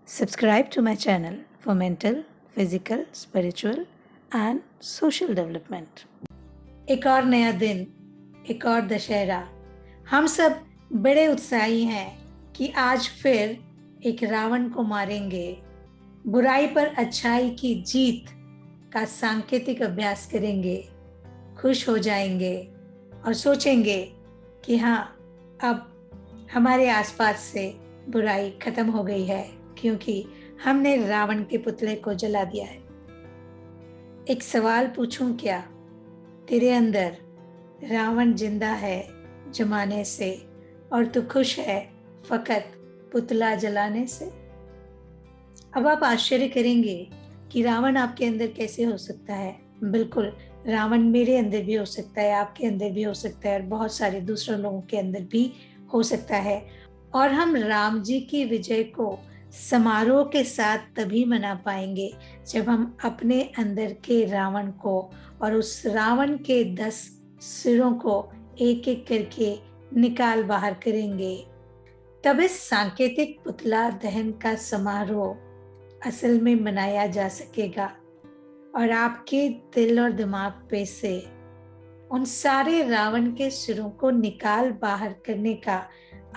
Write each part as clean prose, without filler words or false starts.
Subscribe to my channel for mental, physical, spiritual and social development. एक और नया दिन, एक और दशहरा। हम सब बड़े उत्साही हैं कि आज फिर एक रावण को मारेंगे, बुराई पर अच्छाई की जीत का सांकेतिक अभ्यास करेंगे, खुश हो जाएंगे और सोचेंगे कि हाँ, अब हमारे आसपास से बुराई खत्म हो गई है क्योंकि हमने रावण के पुतले को जला दिया है। एक सवाल पूछूं क्या? तेरे अंदर रावण जिंदा है जमाने से और तू खुश है फकत पुतला जलाने से? अब आप आश्चर्य करेंगे कि रावण आपके अंदर कैसे हो सकता है। बिल्कुल, रावण मेरे अंदर भी हो सकता है, आपके अंदर भी हो सकता है और बहुत सारे दूसरे लोगों के अंदर भी हो सकता है। और हम राम जी की विजय को समारोह के साथ तभी मना पाएंगे जब हम अपने अंदर के रावण को और उस रावण के 10 सिरों को एक एक करके निकाल बाहर करेंगे। तब इस सांकेतिक पुतला दहन का समारोह असल में मनाया जा सकेगा और आपके दिल और दिमाग पे से उन सारे रावण के सिरों को निकाल बाहर करने का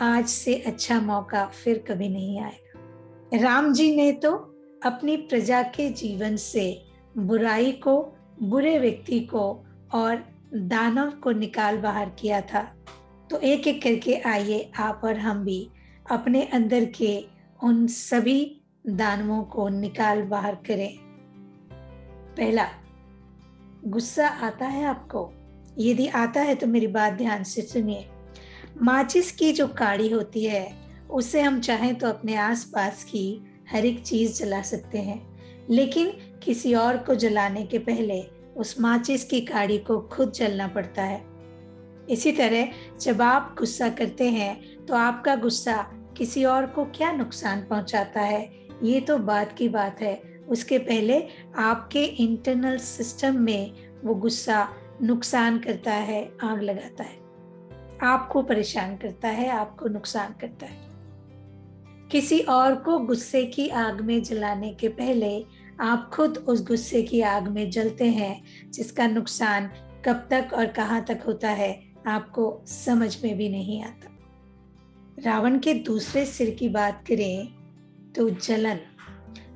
आज से अच्छा मौका फिर कभी नहीं आएगा। राम जी ने तो अपनी प्रजा के जीवन से बुराई को, बुरे व्यक्ति को और दानव को निकाल बाहर किया था। तो एक एक करके आइए आप और हम भी अपने अंदर के उन सभी दानवों को निकाल बाहर करें। पहला, गुस्सा आता है आपको? यदि आता है तो मेरी बात ध्यान से सुनिए। माचिस की जो काड़ी होती है उससे हम चाहें तो अपने आसपास की हर एक चीज जला सकते हैं, लेकिन किसी और को जलाने के पहले उस माचिस की काड़ी को खुद जलना पड़ता है। इसी तरह जब आप गुस्सा करते हैं तो आपका गुस्सा किसी और को क्या नुकसान पहुंचाता है ये तो बात की बात है। उसके पहले आपके इंटरनल सिस्टम में वो गुस्सा नुकसान करता है, आग लगाता है, आपको परेशान करता है, आपको नुकसान करता है। किसी और को गुस्से की आग में जलाने के पहले आप खुद उस गुस्से की आग में जलते हैं, जिसका नुकसान कब तक और कहां तक होता है आपको समझ में भी नहीं आता। रावण के दूसरे सिर की बात करें तो जलन।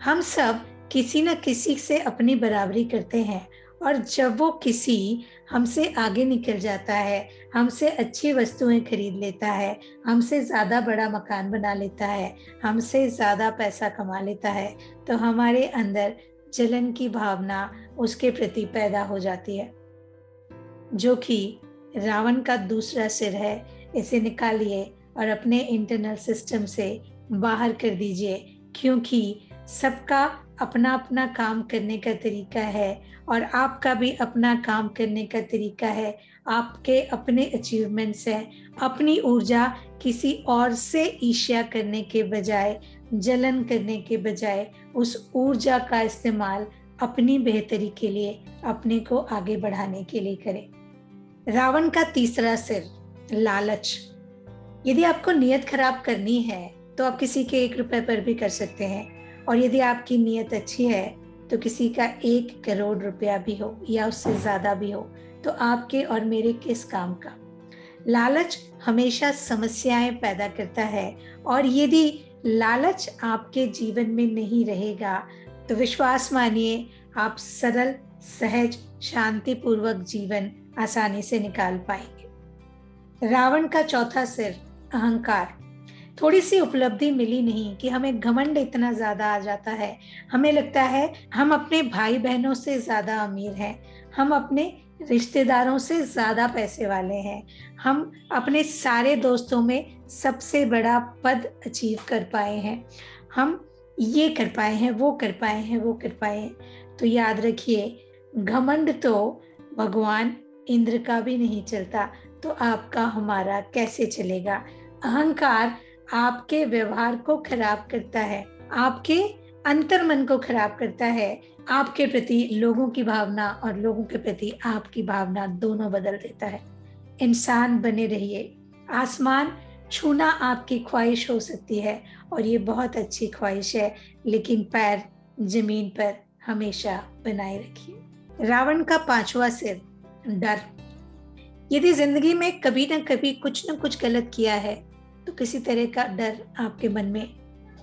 हम सब किसी न किसी से अपनी बराबरी करते हैं और जब वो किसी हमसे आगे निकल जाता है, हमसे अच्छी वस्तुएं खरीद लेता है, हमसे ज़्यादा बड़ा मकान बना लेता है, हमसे ज़्यादा पैसा कमा लेता है, तो हमारे अंदर जलन की भावना उसके प्रति पैदा हो जाती है, जो कि रावण का दूसरा सिर है। इसे निकालिए और अपने इंटरनल सिस्टम से बाहर कर दीजिए, क्योंकि सबका अपना अपना काम करने का तरीका है और आपका भी अपना काम करने का तरीका है। आपके अपने अचीवमेंट्स हैं। अपनी ऊर्जा किसी और से ईर्ष्या करने के बजाय, जलन करने के बजाय उस ऊर्जा का इस्तेमाल अपनी बेहतरी के लिए, अपने को आगे बढ़ाने के लिए करें। रावण का तीसरा सिर, लालच। यदि आपको नियत खराब करनी है तो आप किसी के 1 रुपए पर भी कर सकते हैं, और यदि आपकी नीयत अच्छी है तो किसी का 1 करोड़ रुपया भी हो या उससे ज्यादा भी हो, तो आपके और मेरे किस काम का? लालच हमेशा समस्याएं पैदा करता है, और यदि लालच आपके जीवन में नहीं रहेगा तो विश्वास मानिए आप सरल, सहज, शांतिपूर्वक जीवन आसानी से निकाल पाएंगे। रावण का चौथा सिर, अहंकार। थोड़ी सी उपलब्धि मिली नहीं कि हमें घमंड इतना ज्यादा आ जाता है। हमें लगता है हम अपने भाई बहनों से ज्यादा अमीर हैं, हम अपने रिश्तेदारों से ज्यादा पैसे वाले हैं, हम अपने सारे दोस्तों में सबसे बड़ा पद अचीव कर पाए हैं, हम ये कर पाए हैं, वो कर पाए हैं, वो कर पाए हैं। तो याद रखिए, घमंड तो भगवान इंद्र का भी नहीं चलता, तो आपका हमारा कैसे चलेगा? अहंकार आपके व्यवहार को खराब करता है, आपके अंतर्मन को खराब करता है, आपके प्रति लोगों की भावना और लोगों के प्रति आपकी भावना दोनों बदल देता है। इंसान बने रहिए। आसमान छूना आपकी ख्वाहिश हो सकती है और ये बहुत अच्छी ख्वाहिश है, लेकिन पैर जमीन पर हमेशा बनाए रखिए। रावण का पांचवा सिर, डर। यदि जिंदगी में कभी ना कभी कुछ न कुछ गलत किया है तो किसी तरह का डर आपके मन में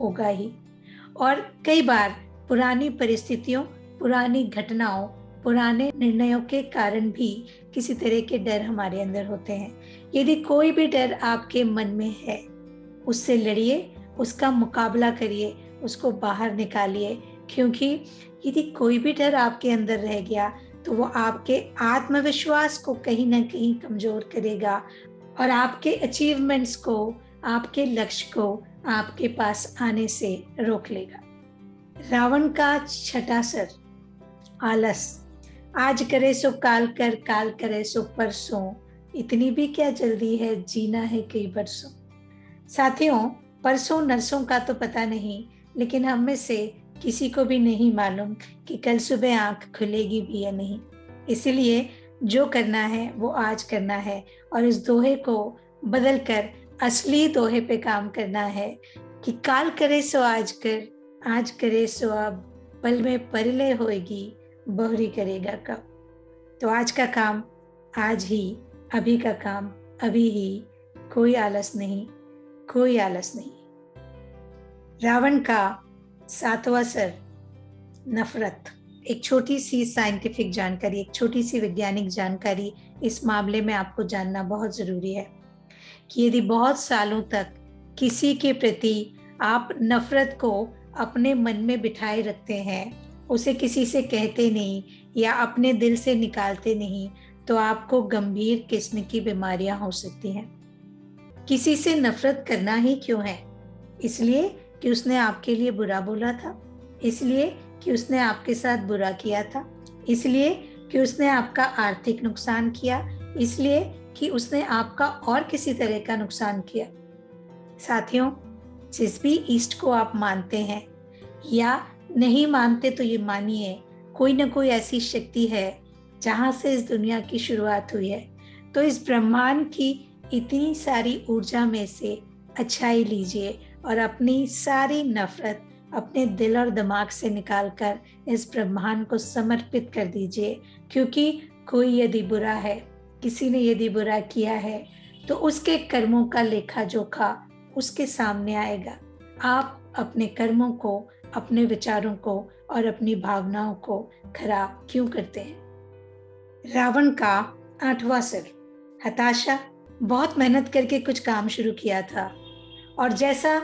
होगा ही। और कई बार पुरानी परिस्थितियों, पुरानी घटनाओं, पुराने निर्णयों के कारण भी किसी तरह के डर हमारे अंदर होते हैं। यदि कोई भी डर आपके मन में है, उससे लड़िए, उसका मुकाबला करिए, उसको बाहर निकालिए, क्योंकि यदि कोई भी डर आपके अंदर रह गया तो वो आपके आत्मविश्वास को कहीं ना कहीं कमजोर करेगा और आपके अचीवमेंट्स को, आपके लक्ष्य को आपके पास आने से रोक लेगा। रावण का छठा सिर, आलस। आज करे सो काल कर, काल करे सो परसों, इतनी भी क्या जल्दी है, जीना है कई बरसों। साथियों, परसों नरसों का तो पता नहीं, लेकिन हम में से किसी को भी नहीं मालूम कि कल सुबह आंख खुलेगी भी या नहीं। इसलिए जो करना है वो आज करना है और इस दोहे को बदलकर असली दोहे पे काम करना है कि काल करे सो आज कर, आज करे सो अब, पल में परलय होएगी, बहुरी करेगा कब। तो आज का काम आज ही, अभी का काम अभी ही, कोई आलस नहीं, कोई आलस नहीं। रावण का सातवां सिर, नफरत। एक छोटी सी साइंटिफिक जानकारी, एक छोटी सी वैज्ञानिक जानकारी इस मामले में आपको जानना बहुत जरूरी है कि यदि बहुत सालों तक किसी के प्रति आप नफरत को अपने मन में बिठाए रखते हैं, उसे किसी से कहते नहीं या अपने दिल से निकालते नहीं, तो आपको गंभीर किस्म की बीमारियां हो सकती हैं। किसी से नफरत करना ही क्यों है? इसलिए कि उसने आपके लिए बुरा बोला था, इसलिए कि उसने आपके साथ बुरा किया था, इसलिए कि उसने आपका आर्थिक नुकसान किया, इसलिए कि उसने आपका और किसी तरह का नुकसान किया। साथियों, जिस भी ईस्ट को आप मानते हैं या नहीं मानते, तो ये मानिए कोई ना कोई ऐसी शक्ति है जहां से इस दुनिया की शुरुआत हुई है। तो इस ब्रह्मांड की इतनी सारी ऊर्जा में से अच्छाई लीजिए और अपनी सारी नफरत अपने दिल और दिमाग से निकालकर इस ब्रह्मांड को समर्पित कर दीजिए, क्योंकि कोई यदि बुरा है, किसी ने यदि बुरा किया है, तो उसके कर्मों का लेखा जोखा उसके सामने आएगा। आप अपने कर्मों को, अपने विचारों को और अपनी भावनाओं को खराब क्यों करते हैं? रावण का आठवां सिर, हताशा। बहुत मेहनत करके कुछ काम शुरू किया था और जैसा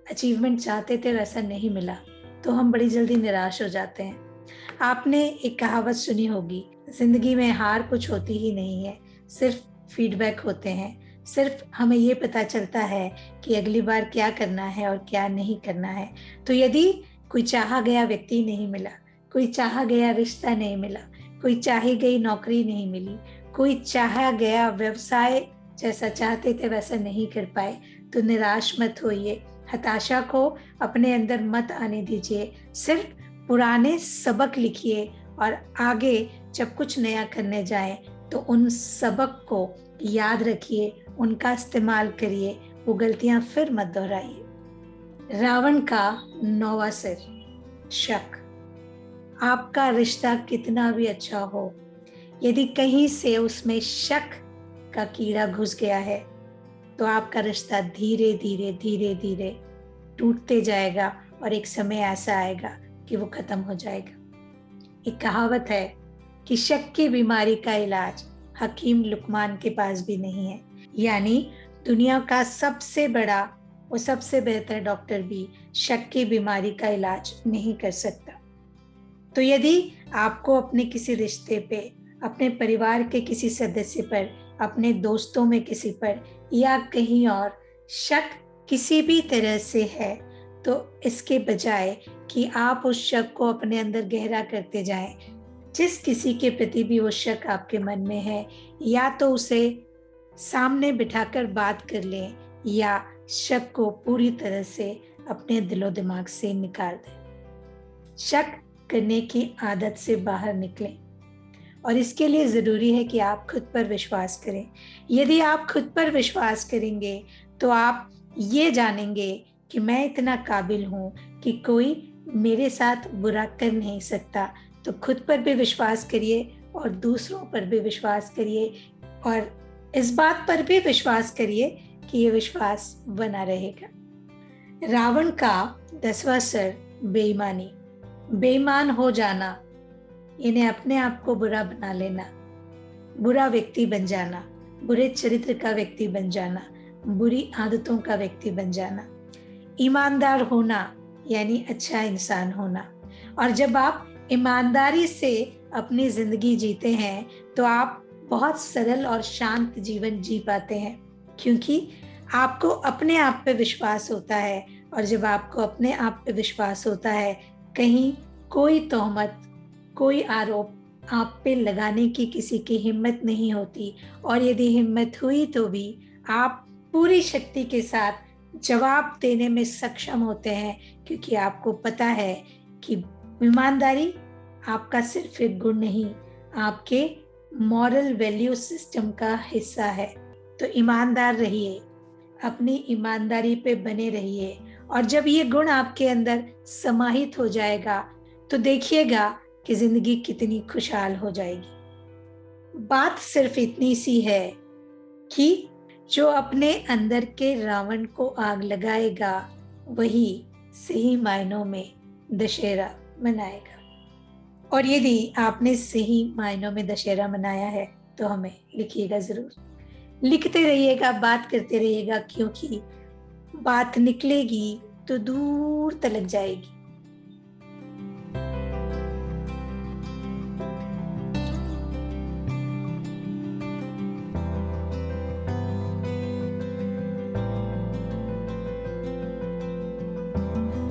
अचीवमेंट चाहते थे वैसा नहीं मिला, तो हम बड़ी जल्दी निराश हो जाते हैं। आपने एक कहावत सुनी होगी, जिंदगी में हार कुछ होती ही नहीं है, सिर्फ फीडबैक होते हैं। सिर्फ हमें ये पता चलता है कि अगली बार क्या करना है और क्या नहीं करना है। तो यदि कोई चाहा गया व्यक्ति नहीं मिला, कोई चाहा गया रिश्ता नहीं मिला, कोई चाही गई नौकरी नहीं मिली, कोई चाहा गया व्यवसाय जैसा चाहते थे वैसा नहीं कर पाए, तो निराश मत होइए, हताशा को अपने अंदर मत आने दीजिए। सिर्फ पुराने सबक लिखिए और आगे जब कुछ नया करने जाए तो उन सबक को याद रखिए, उनका इस्तेमाल करिए, वो गलतियां फिर मत दोहराइए। रावण का नौवां सिर, शक। आपका रिश्ता कितना भी अच्छा हो, यदि कहीं से उसमें शक का कीड़ा घुस गया है तो आपका रिश्ता धीरे धीरे धीरे धीरे टूटते जाएगा और एक समय ऐसा आएगा कि वो खत्म हो जाएगा। एक कहावत है कि शक की बीमारी का इलाज हकीम लुकमान के पास भी नहीं है, यानी दुनिया का सबसे बड़ा और सबसे बेहतर डॉक्टर भी शक की बीमारी का इलाज नहीं कर सकता। तो यदि आपको अपने किसी रिश्ते पे, अपने परिवार के किसी सदस्य पर, अपने दोस्तों में किसी पर या कहीं और शक किसी भी तरह से है, तो इसके बजाय कि आप उस शक को अपने अंदर गहरा करते जाएं, जिस किसी के प्रति भी वो शक आपके मन में है, या तो उसे सामने बिठाकर बात कर लें या शक को पूरी तरह से अपने दिलो दिमाग से निकाल दें। शक करने की आदत से बाहर निकलें और इसके लिए ज़रूरी है कि आप खुद पर विश्वास करें। यदि आप खुद पर विश्वास करेंगे तो आप ये जानेंगे कि मैं इतना काबिल हूँ कि कोई मेरे साथ बुरा कर नहीं सकता। तो खुद पर भी विश्वास करिए और दूसरों पर भी विश्वास करिए, और इस बात पर भी विश्वास करिए कि ये विश्वास बना रहेगा। रावण का 10वां स्तर बेईमानी। बेईमान हो जाना यानी अपने आप को बुरा बना लेना, बुरा व्यक्ति बन जाना, बुरे चरित्र का व्यक्ति बन जाना, बुरी आदतों का व्यक्ति बन जाना। ईमानदार होना यानी अच्छा इंसान होना। और जब आप ईमानदारी से अपनी जिंदगी जीते हैं तो आप बहुत सरल और शांत जीवन जी पाते हैं, क्योंकि आपको अपने आप पे विश्वास होता है। और जब आपको अपने आप पे विश्वास होता है, कहीं कोई तोहमत, कोई आरोप आप पे लगाने की किसी की हिम्मत नहीं होती। और यदि हिम्मत हुई तो भी आप पूरी शक्ति के साथ जवाब देने में सक्षम होते हैं, क्योंकि आपको पता है कि ईमानदारी आपका सिर्फ एक गुण नहीं, आपके मॉरल वैल्यू सिस्टम का हिस्सा है। तो ईमानदार रहिए, अपनी ईमानदारी पे बने रहिए, और जब ये गुण आपके अंदर समाहित हो जाएगा तो देखिएगा कि जिंदगी कितनी खुशहाल हो जाएगी। बात सिर्फ इतनी सी है कि जो अपने अंदर के रावण को आग लगाएगा वही सही मायनों में दशहरा मनाएगा। और यदि आपने सही मायनों में दशहरा मनाया है तो हमें लिखिएगा जरूर। लिखते रहिएगा, बात करते रहिएगा, क्योंकि बात निकलेगी तो दूर तलक जाएगी।